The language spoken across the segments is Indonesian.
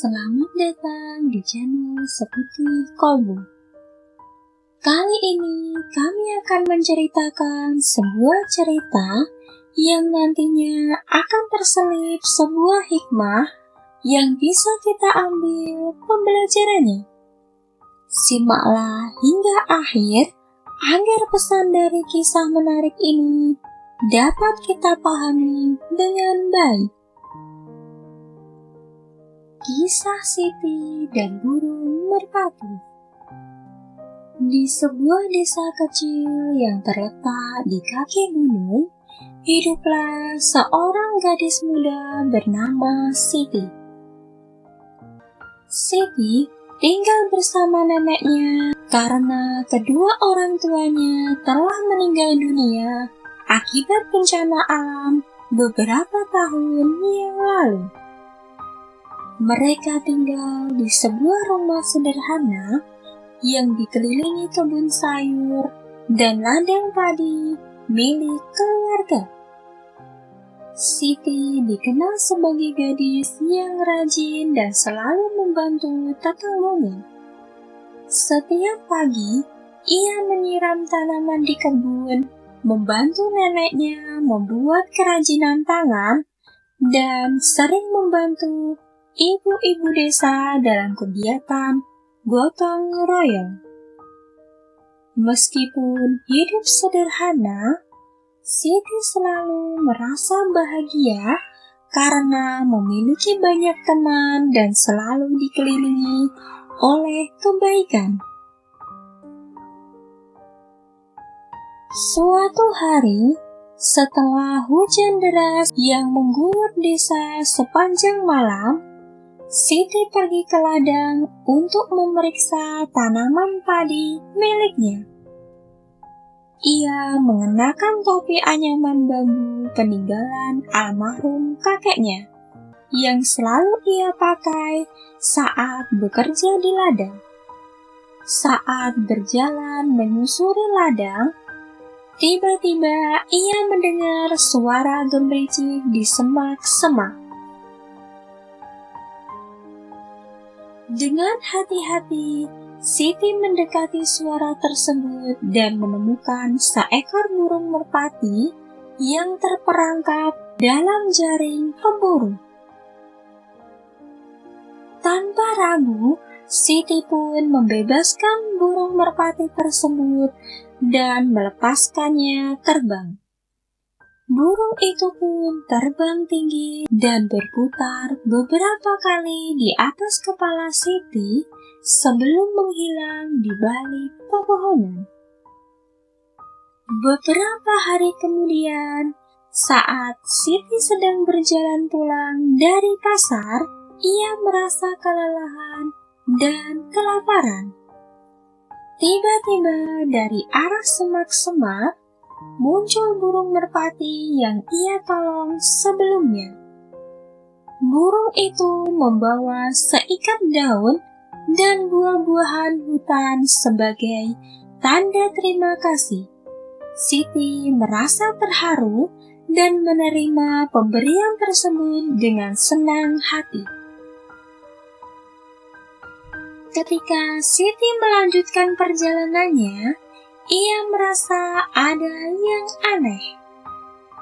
Selamat datang di channel Seputih Kolbu. Kali ini kami akan menceritakan sebuah cerita yang nantinya akan terselip sebuah hikmah yang bisa kita ambil pembelajarannya. Simaklah hingga akhir agar pesan dari kisah menarik ini dapat kita pahami dengan baik. Kisah Siti dan burung merpati. Di sebuah desa kecil yang terletak di kaki gunung, hiduplah seorang gadis muda bernama Siti. Siti tinggal bersama neneknya karena kedua orang tuanya telah meninggal dunia akibat bencana alam beberapa tahun yang lalu. Mereka tinggal di sebuah rumah sederhana yang dikelilingi kebun sayur dan ladang padi milik keluarga. Siti dikenal sebagai gadis yang rajin dan selalu membantu tetangganya. Setiap pagi, ia menyiram tanaman di kebun, membantu neneknya membuat kerajinan tangan, dan sering membantu ibu-ibu desa dalam kegiatan gotong royong. Meskipun hidup sederhana, Siti selalu merasa bahagia karena memiliki banyak teman dan selalu dikelilingi oleh kebaikan. Suatu hari, setelah hujan deras yang mengguyur desa sepanjang malam, Siti pergi ke ladang untuk memeriksa tanaman padi miliknya. Ia mengenakan topi anyaman bambu peninggalan almarhum kakeknya, yang selalu ia pakai saat bekerja di ladang. Saat berjalan menyusuri ladang, tiba-tiba ia mendengar suara gemericik di semak-semak. Dengan hati-hati, Siti mendekati suara tersebut dan menemukan seekor burung merpati yang terperangkap dalam jaring pemburu. Tanpa ragu, Siti pun membebaskan burung merpati tersebut dan melepaskannya terbang. Burung itu pun terbang tinggi dan berputar beberapa kali di atas kepala Siti sebelum menghilang di balik pepohonan. Beberapa hari kemudian, saat Siti sedang berjalan pulang dari pasar, ia merasa kelelahan dan kelaparan. Tiba-tiba dari arah semak-semak, muncul burung merpati yang ia tolong sebelumnya. Burung itu membawa seikat daun dan buah-buahan hutan sebagai tanda terima kasih. Siti merasa terharu dan menerima pemberian tersebut dengan senang hati. Ketika Siti melanjutkan perjalanannya, ia merasa ada yang aneh.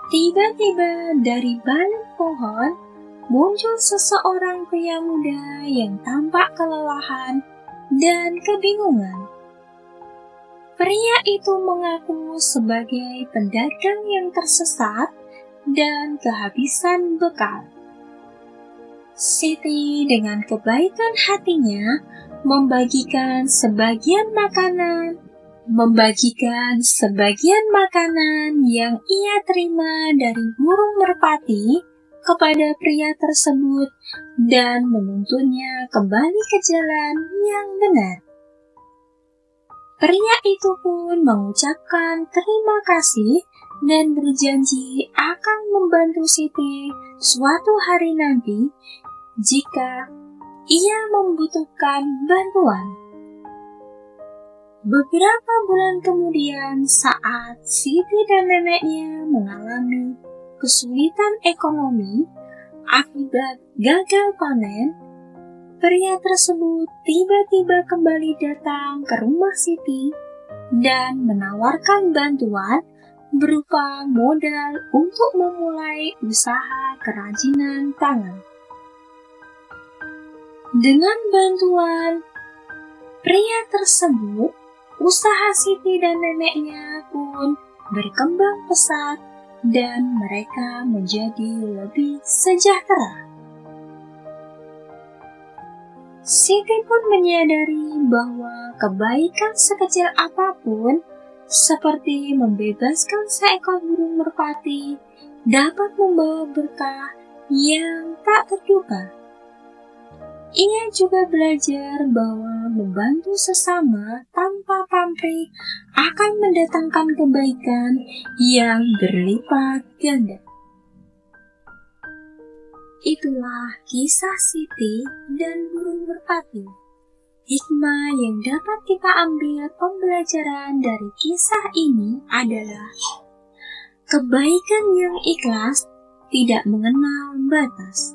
Tiba-tiba dari balik pohon muncul seseorang pria muda yang tampak kelelahan dan kebingungan. Pria itu mengaku sebagai pedagang yang tersesat dan kehabisan bekal. Siti dengan kebaikan hatinya membagikan sebagian makanan yang ia terima dari burung merpati kepada pria tersebut dan menuntunnya kembali ke jalan yang benar. Pria itu pun mengucapkan terima kasih dan berjanji akan membantu Siti suatu hari nanti jika ia membutuhkan bantuan. Beberapa bulan kemudian, saat Siti dan neneknya mengalami kesulitan ekonomi akibat gagal panen, Pria tersebut tiba-tiba kembali datang ke rumah Siti dan menawarkan bantuan berupa modal untuk memulai usaha kerajinan tangan. Dengan bantuan pria tersebut, usaha Siti dan neneknya pun berkembang pesat dan mereka menjadi lebih sejahtera. Siti pun menyadari bahwa kebaikan sekecil apapun, seperti membebaskan seekor burung merpati, dapat membawa berkah yang tak terduga. Ia juga belajar bahwa membantu sesama tanpa pamrih akan mendatangkan kebaikan yang berlipat ganda. Itulah kisah Siti dan burung merpati. Hikmah yang dapat kita ambil pembelajaran dari kisah ini adalah kebaikan yang ikhlas tidak mengenal batas.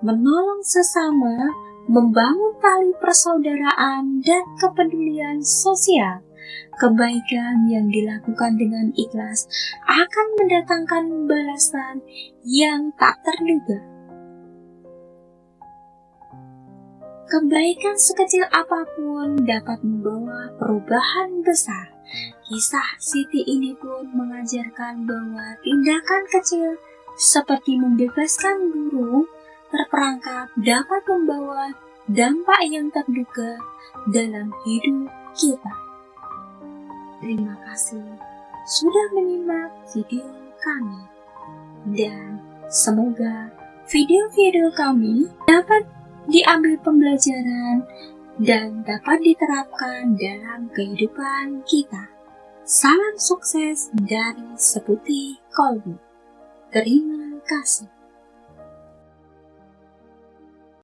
Menolong sesama, membangun tali persaudaraan dan kepedulian sosial. Kebaikan yang dilakukan dengan ikhlas akan mendatangkan balasan yang tak terduga. Kebaikan sekecil apapun dapat membawa perubahan besar. Kisah Siti ini pun mengajarkan bahwa tindakan kecil seperti membebaskan burung terperangkap dapat membawa dampak yang terduga dalam hidup kita. Terima kasih sudah menyimak video kami, dan semoga video-video kami dapat diambil pembelajaran dan dapat diterapkan dalam kehidupan kita. Salam sukses dari Seputi Kolbu. Terima kasih.